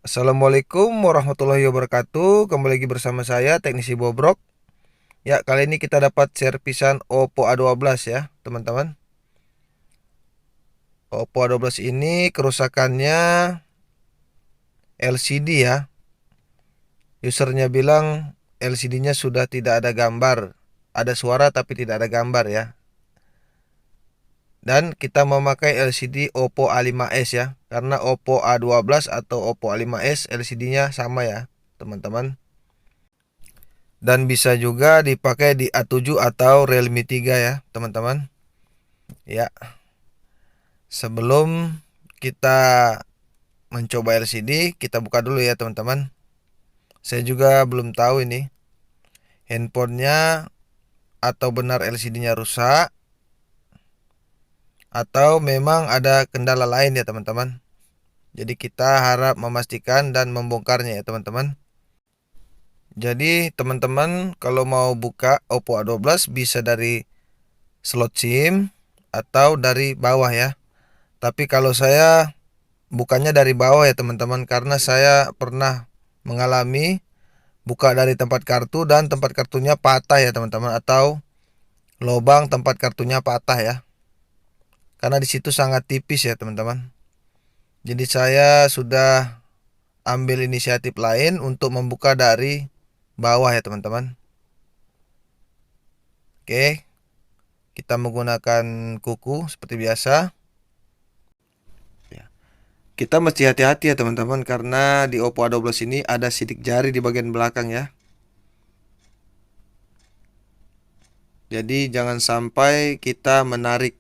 Assalamualaikum warahmatullahi wabarakatuh. Kembali lagi bersama saya Teknisi Bobrok. Ya, kali ini kita dapat servisan Oppo A12 ya, teman-teman. Oppo A12 ini kerusakannya LCD ya. Usernya bilang LCD-nya sudah tidak ada gambar. Ada suara tapi tidak ada gambar ya. Dan kita memakai LCD Oppo A5s ya. Karena Oppo A12 atau Oppo A5s LCD-nya sama ya, teman-teman. Dan bisa juga dipakai di A7 atau Realme 3 ya, teman-teman. Ya, sebelum kita mencoba LCD, kita buka dulu ya, teman-teman. Saya juga belum tahu ini handphonenya atau benar LCD-nya rusak atau memang ada kendala lain ya, teman-teman. Jadi kita harap memastikan dan membongkarnya ya, teman-teman. Jadi teman-teman kalau mau buka Oppo A12 bisa dari slot SIM atau dari bawah ya. Tapi kalau saya bukannya dari bawah ya teman-teman, karena saya pernah mengalami buka dari tempat kartu dan tempat kartunya patah ya teman-teman, atau lubang tempat kartunya patah ya. Karena di situ sangat tipis ya teman-teman. Jadi saya sudah ambil inisiatif lain untuk membuka dari bawah ya teman-teman. Oke, kita menggunakan kuku seperti biasa. Kita mesti hati-hati ya teman-teman, karena di Oppo A12 ini ada sidik jari di bagian belakang ya. Jadi jangan sampai kita menarik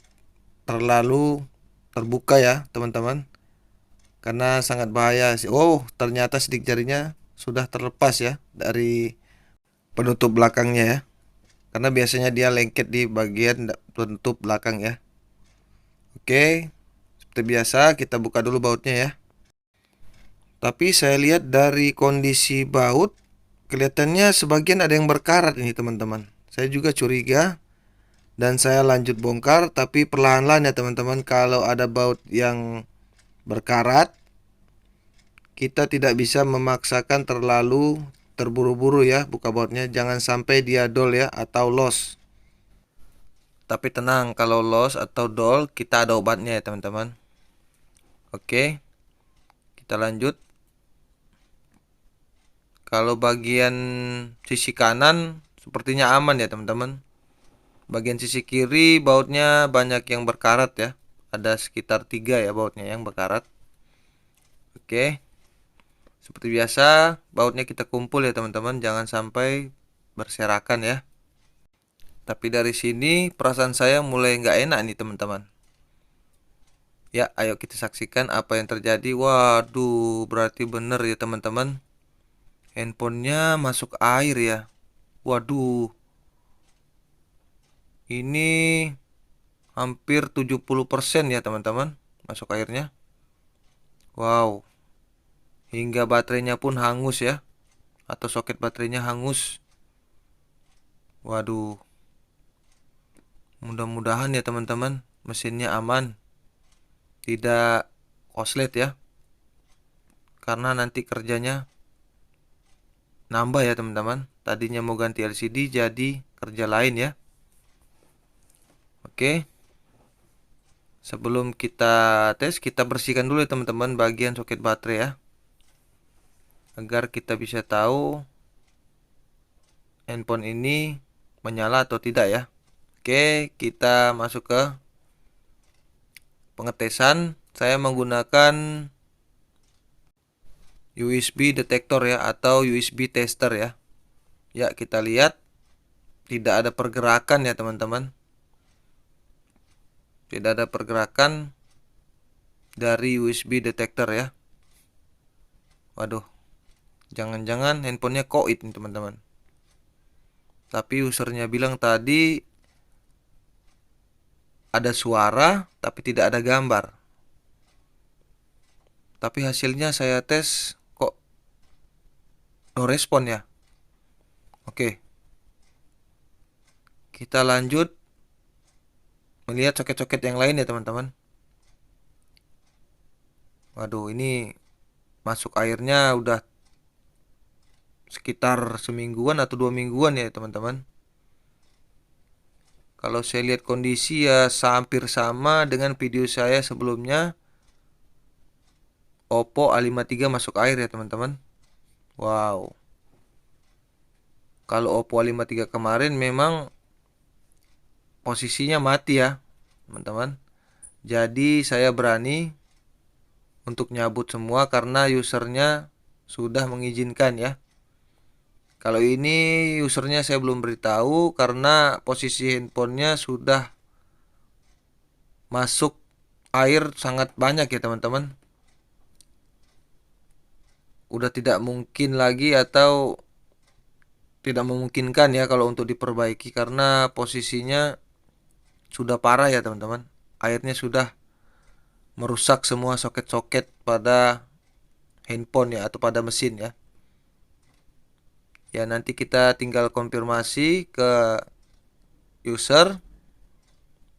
terlalu terbuka ya teman-teman, karena sangat bahaya sih. Oh, ternyata sidik jarinya sudah terlepas ya dari penutup belakangnya ya. Karena biasanya dia lengket di bagian penutup belakang ya. Oke, seperti biasa kita buka dulu bautnya ya. Tapi saya lihat dari kondisi baut kelihatannya sebagian ada yang berkarat ini teman-teman. Saya juga curiga dan saya lanjut bongkar, tapi perlahan-lahan ya teman-teman. Kalau ada baut yang berkarat, kita tidak bisa memaksakan terlalu terburu-buru ya buka bautnya. Jangan sampai dia dol ya atau loss. Tapi tenang, kalau loss atau dol kita ada obatnya ya teman-teman. Oke, kita lanjut. Kalau bagian sisi kanan sepertinya aman ya teman-teman. Bagian sisi kiri bautnya banyak yang berkarat ya. Ada sekitar 3 ya bautnya yang berkarat. Oke. Seperti biasa, bautnya kita kumpul ya teman-teman, jangan sampai berserakan ya. Tapi dari sini perasaan saya mulai nggak enak nih teman-teman. Ya, ayo kita saksikan apa yang terjadi. Waduh, berarti bener ya teman-teman. Handphonenya masuk air ya. Waduh, ini hampir 70% ya teman-teman masuk airnya. Wow, hingga baterainya pun hangus ya. Atau soket baterainya hangus. Waduh, mudah-mudahan ya teman-teman mesinnya aman, tidak koslet ya, karena nanti kerjanya nambah ya teman-teman. Tadinya mau ganti LCD jadi kerja lain ya. Oke, sebelum kita tes kita bersihkan dulu ya teman-teman bagian soket baterai ya, agar kita bisa tahu handphone ini menyala atau tidak ya. Oke, kita masuk ke pengetesan. Saya menggunakan USB detektor ya atau USB tester ya. Ya, kita lihat tidak ada pergerakan ya teman-teman. Tidak ada pergerakan dari USB detektor ya. Waduh, jangan-jangan handphonenya koit nih teman-teman. Tapi usernya bilang tadi ada suara tapi tidak ada gambar. Tapi hasilnya saya tes kok no respon ya. Oke, kita lanjut melihat soket-soket yang lain ya teman-teman. Waduh, ini masuk airnya udah sekitar semingguan atau 2 mingguan ya teman-teman. Kalau saya lihat kondisi ya hampir sama dengan video saya sebelumnya. Oppo A53 masuk air ya teman-teman. Wow. Kalau Oppo A53 kemarin memang posisinya mati ya teman-teman. Jadi saya berani untuk nyabut semua karena usernya sudah mengizinkan ya. Kalau ini usernya saya belum beritahu karena posisi handphonenya sudah masuk air sangat banyak ya teman-teman. Udah tidak mungkin lagi atau tidak memungkinkan ya kalau untuk diperbaiki karena posisinya sudah parah ya teman-teman. Airnya sudah merusak semua soket-soket pada handphone ya atau pada mesin ya. Ya nanti kita tinggal konfirmasi ke user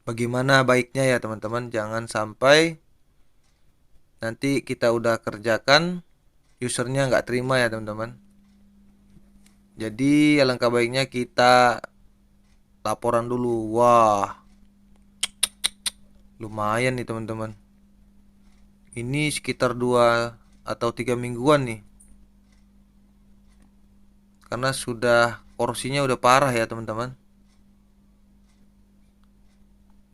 bagaimana baiknya ya teman-teman. Jangan sampai nanti kita udah kerjakan usernya nggak terima ya teman-teman. Jadi alangkah baiknya kita laporan dulu. Wah, lumayan nih teman-teman. Ini sekitar 2 atau 3 mingguan nih. Karena sudah korosinya udah parah ya teman-teman.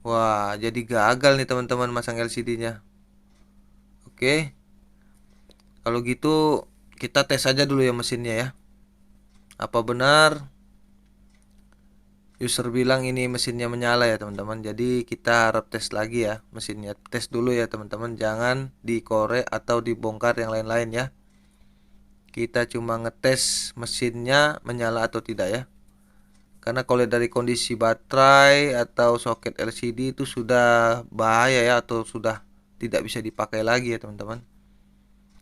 Wah, jadi gagal nih teman-teman masang LCD-nya. Oke. Kalau gitu kita tes aja dulu ya mesinnya ya. Apa benar user bilang ini mesinnya menyala ya teman-teman. Jadi kita harap tes lagi ya mesinnya. Tes dulu ya teman-teman. Jangan dikorek atau dibongkar yang lain-lain ya. Kita cuma ngetes mesinnya menyala atau tidak ya. Karena kalau dari kondisi baterai atau soket LCD itu sudah bahaya ya atau sudah tidak bisa dipakai lagi ya teman-teman.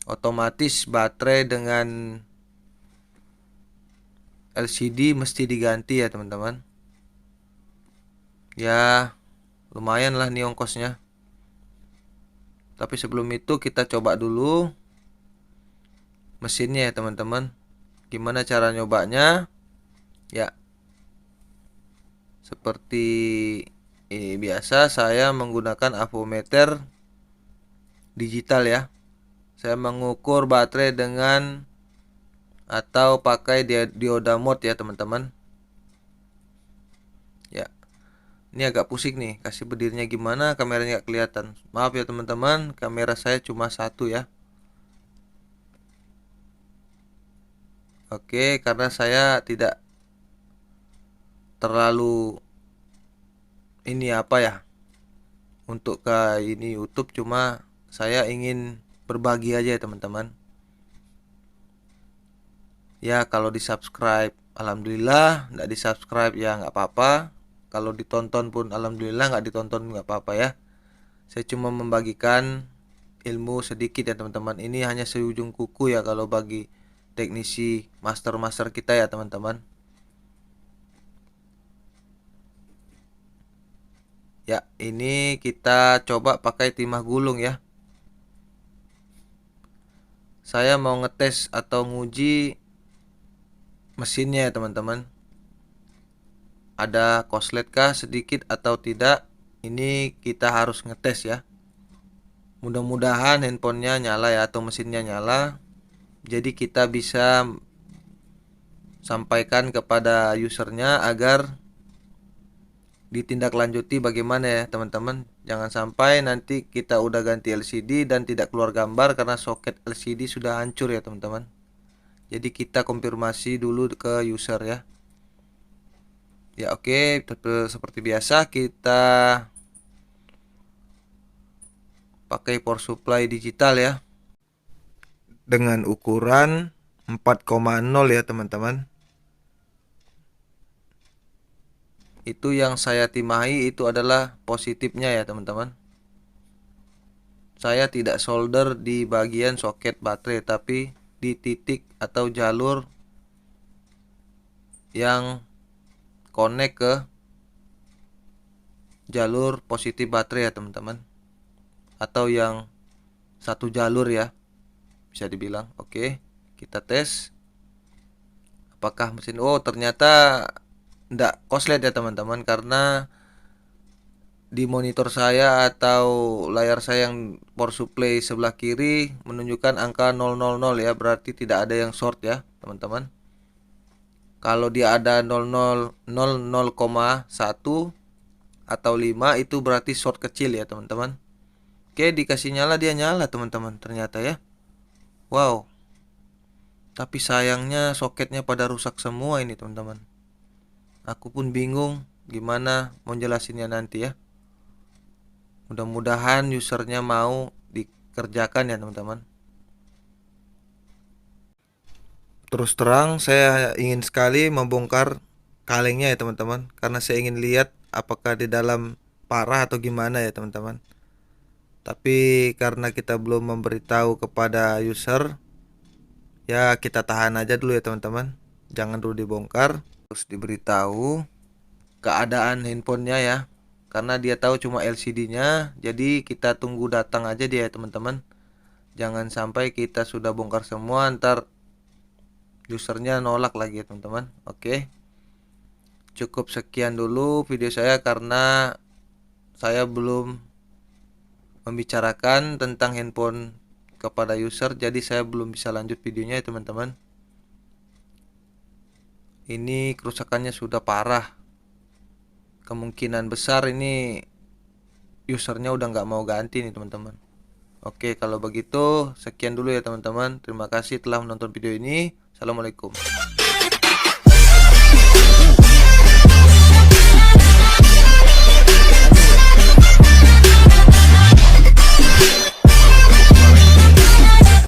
Otomatis baterai dengan LCD mesti diganti ya teman-teman. Ya lumayan lah nih ongkosnya. Tapi sebelum itu kita coba dulu mesinnya ya teman-teman. Gimana cara nyobanya? Ya seperti biasa saya menggunakan avometer digital ya. Saya mengukur baterai dengan atau pakai dioda mode ya teman-teman. Ya, ini agak pusing nih, kasih berdirinya gimana kameranya nggak kelihatan. Maaf ya teman-teman, kamera saya cuma satu ya. Oke, karena saya tidak terlalu ini apa ya untuk ke ini YouTube, cuma saya ingin berbagi aja ya teman-teman. Ya kalau di subscribe alhamdulillah, nggak di subscribe ya nggak apa-apa. Kalau ditonton pun alhamdulillah, nggak ditonton nggak apa-apa ya. Saya cuma membagikan ilmu sedikit ya teman-teman. Ini hanya seujung kuku ya kalau bagi teknisi master-master kita ya teman-teman. Ya ini kita coba pakai timah gulung ya. Saya mau ngetes atau nguji mesinnya ya teman-teman. Ada korslet kah sedikit atau tidak? Ini kita harus ngetes ya. Mudah-mudahan handphonenya nyala ya atau mesinnya nyala. Jadi kita bisa sampaikan kepada usernya agar ditindaklanjuti bagaimana ya teman-teman. Jangan sampai nanti kita udah ganti LCD dan tidak keluar gambar karena soket LCD sudah hancur ya teman-teman. Jadi kita konfirmasi dulu ke user ya. Ya oke, seperti biasa kita pakai power supply digital ya. Dengan ukuran 4,0 ya teman-teman. Itu yang saya timahi itu adalah positifnya ya teman-teman. Saya tidak solder di bagian soket baterai tapi di titik atau jalur yang connect ke jalur positif baterai ya teman-teman. Atau yang satu jalur ya. bisa dibilang. Oke, kita tes apakah mesin. Oh, ternyata enggak koslet ya teman-teman, karena di monitor saya atau layar saya yang power supply sebelah kiri menunjukkan angka 000 ya, berarti tidak ada yang short ya teman-teman. Kalau dia ada 0,1 atau 5 itu berarti short kecil ya teman-teman. Oke, dikasih nyala, dia nyala teman-teman ternyata ya. Wow. Tapi sayangnya soketnya pada rusak semua ini teman-teman. Aku pun bingung gimana mau jelasinnya nanti ya. Mudah-mudahan usernya mau dikerjakan ya teman-teman. Terus terang saya ingin sekali membongkar kalengnya ya teman-teman, karena saya ingin lihat apakah di dalam parah atau gimana ya teman-teman. Tapi karena kita belum memberitahu kepada user, ya kita tahan aja dulu ya teman-teman. Jangan dulu dibongkar, terus diberitahu keadaan handphonenya ya. Karena dia tahu cuma LCD-nya, jadi kita tunggu datang aja dia ya teman-teman. Jangan sampai kita sudah bongkar semua ntar usernya nolak lagi ya teman-teman. Oke, cukup sekian dulu video saya karena saya belum membicarakan tentang handphone kepada user, jadi saya belum bisa lanjut videonya ya teman-teman. Ini kerusakannya sudah parah, kemungkinan besar ini usernya udah nggak mau ganti nih teman-teman. Oke, kalau begitu sekian dulu ya teman-teman. Terima kasih telah menonton video ini. Assalamualaikum.